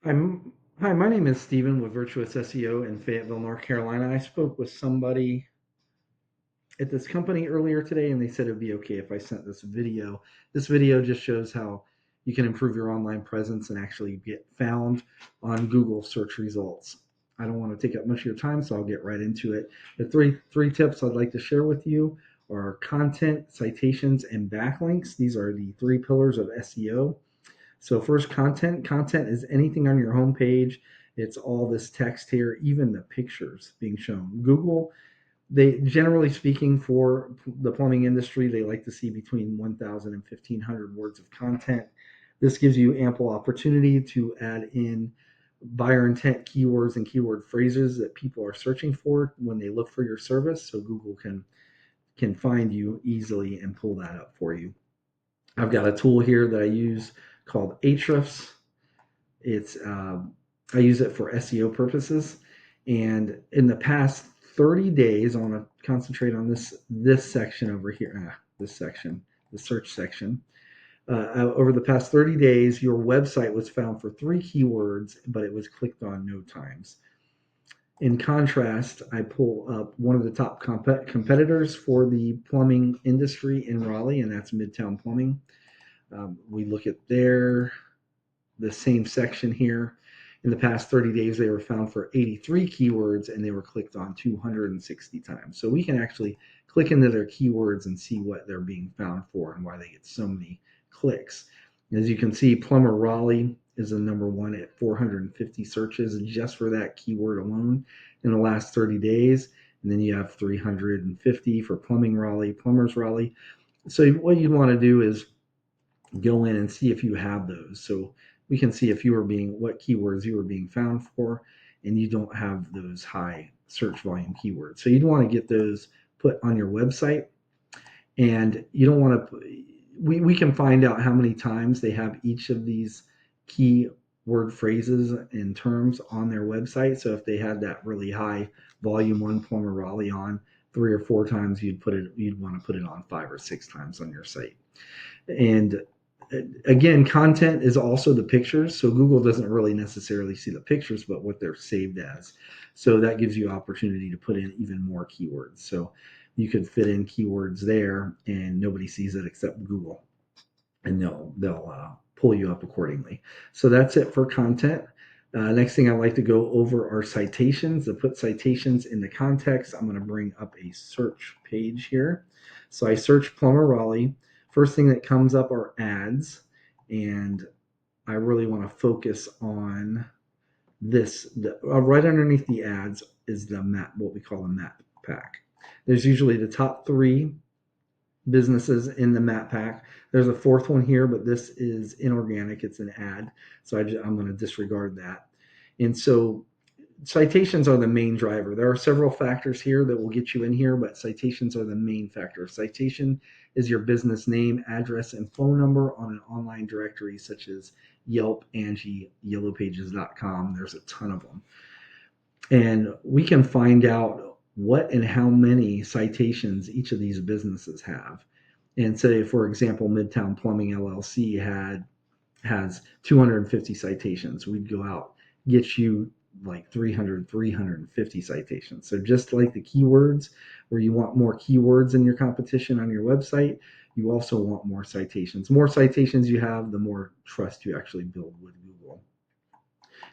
Hi, my name is Stephen with Virtuous SEO in Fayetteville, North Carolina. I spoke with somebody at this company earlier today, and they said it'd be okay if I sent this video. This video just shows how you can improve your online presence and actually get found on Google search results. I don't want to take up much of your time, so I'll get right into it. The three tips I'd like to share with you are content, citations, and backlinks. These are the three pillars of SEO. So first, content. Content is anything on your homepage. It's all this text here, even the pictures being shown. Google, they generally speaking for the plumbing industry, they like to see between 1,000 and 1,500 words of content. This gives you ample opportunity to add in buyer intent keywords and keyword phrases that people are searching for when they look for your service, so Google can find you easily and pull that up for you. I've got a tool here that I use called Ahrefs. It's I use it for SEO purposes, and in the past 30 days, I want to concentrate on this section over here. This section, the search section. Over the past 30 days, your website was found for three keywords, but it was clicked on no times. In contrast, I pull up one of the top competitors for the plumbing industry in Raleigh, and that's Midtown Plumbing. We look at the same section here. In the past 30 days, they were found for 83 keywords and they were clicked on 260 times. So we can actually click into their keywords and see what they're being found for and why they get so many clicks. As you can see, Plumber Raleigh is the number one at 450 searches just for that keyword alone in the last 30 days. And then you have 350 for Plumbing Raleigh, Plumbers Raleigh. So what you'd want to do is go in and see if you have those. So we can see if you were being what keywords you were being found for, and you don't have those high search volume keywords. So you'd want to get those put on your website, and you don't want to. We can find out how many times they have each of these key word phrases and terms on their website. So if they had that really high volume one Plumber Raleigh on 3 or 4 times, you'd want to put it on 5 or 6 times on your site. And again, content is also the pictures. So Google doesn't really necessarily see the pictures, but what they're saved as. So that gives you opportunity to put in even more keywords. So you could fit in keywords there and nobody sees it except Google, and they'll pull you up accordingly. So that's it for content. Next thing I'd like to go over are citations. To put citations into context, I'm going to bring up a search page here. So I search Plumber Raleigh. First thing that comes up are ads, and I really want to focus on this. Right underneath the ads is the map, what we call a map pack. There's usually the top three businesses in the map pack. There's a fourth one here, but this is inorganic. It's an ad. So I'm going to disregard that. And so citations are the main driver. There are several factors here that will get you in here, but citations are the main factor. Citation is your business name, address, and phone number on an online directory such as Yelp, Angie, YellowPages.com. There's a ton of them. And we can find out what and how many citations each of these businesses have. And say, for example, Midtown Plumbing LLC has 250 citations. We'd go out, get you like 350 citations. So just like the keywords, where you want more keywords in your competition on your website, you also want more citations. More citations you have, the more trust you actually build with Google.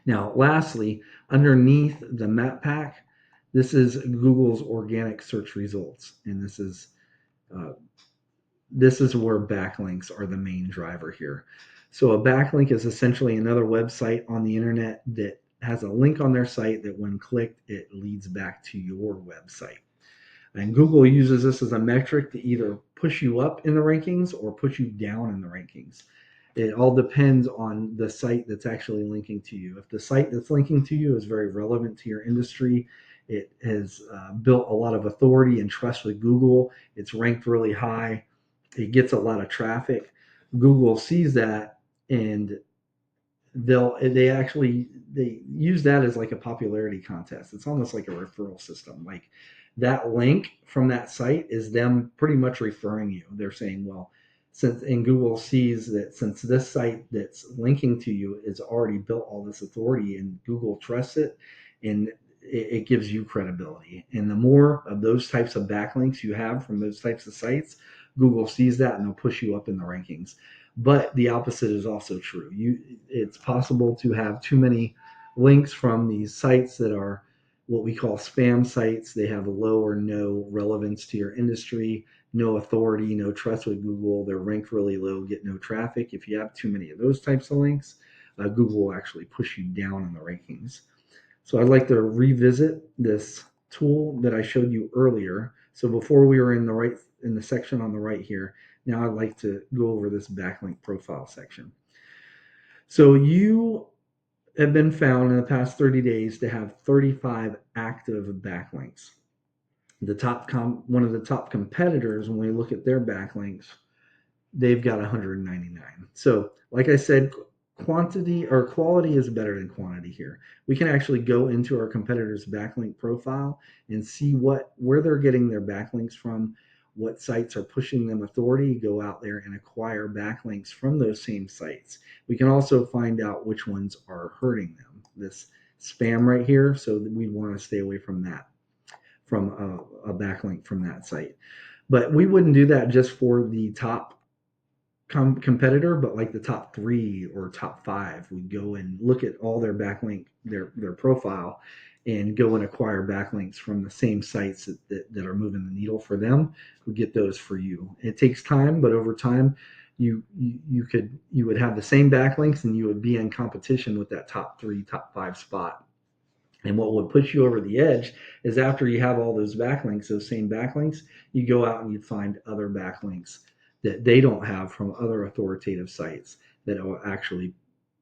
Now, lastly, underneath the map pack, this is Google's organic search results, and uh, this is where backlinks are the main driver here. So a backlink is essentially another website on the internet that has a link on their site that when clicked, it leads back to your website. And Google uses this as a metric to either push you up in the rankings or push you down in the rankings. It all depends on the site that's actually linking to you. If the site that's linking to you is very relevant to your industry, it has built a lot of authority and trust with Google, it's ranked really high, it gets a lot of traffic. Google sees that, and they use that as like a popularity contest. It's almost like a referral system. Like that link from that site is them pretty much referring you. They're saying, well, And Google sees that since this site that's linking to you is already built all this authority, and Google trusts it, and it gives you credibility. And the more of those types of backlinks you have from those types of sites, Google sees that and they'll push you up in the rankings. But the opposite is also true. It's possible to have too many links from these sites that are what we call spam sites. They have low or no relevance to your industry, no authority, no trust with Google. They're ranked really low, get no traffic. If you have too many of those types of links, Google will actually push you down in the rankings. So I'd like to revisit this tool that I showed you earlier. So before we were in the section on the right here, now I'd like to go over this backlink profile section. So you have been found in the past 30 days to have 35 active backlinks. One of the top competitors, when we look at their backlinks, they've got 199. So, like I said, quantity or quality is better than quantity here. We can actually go into our competitor's backlink profile and see where they're getting their backlinks from, what sites are pushing them authority, go out there and acquire backlinks from those same sites. We can also find out which ones are hurting them. This spam right here, so we want to stay away from that, from a backlink from that site. But we wouldn't do that just for the top competitor, but like the top 3 or top 5, we go and look at all their backlink, their profile, and go and acquire backlinks from the same sites that are moving the needle for them. We get those for you. It takes time, but over time, you would have the same backlinks and you would be in competition with that top 3, top 5 spot. And what would push you over the edge is after you have all those backlinks, those same backlinks, you go out and you find other backlinks that they don't have from other authoritative sites that will actually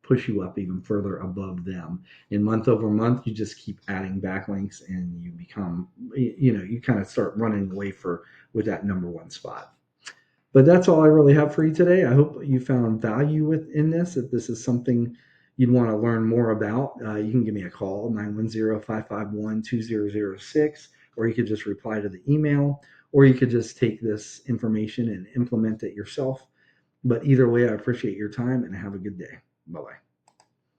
push you up even further above them. And month over month, you just keep adding backlinks and you become, you kind of start running away with that number 1 spot. But that's all I really have for you today. I hope you found value within this. If this is something you'd want to learn more about, you can give me a call, 910-551-2006, or you could just reply to the email, or you could just take this information and implement it yourself. But either way, I appreciate your time and have a good day. Bye-bye.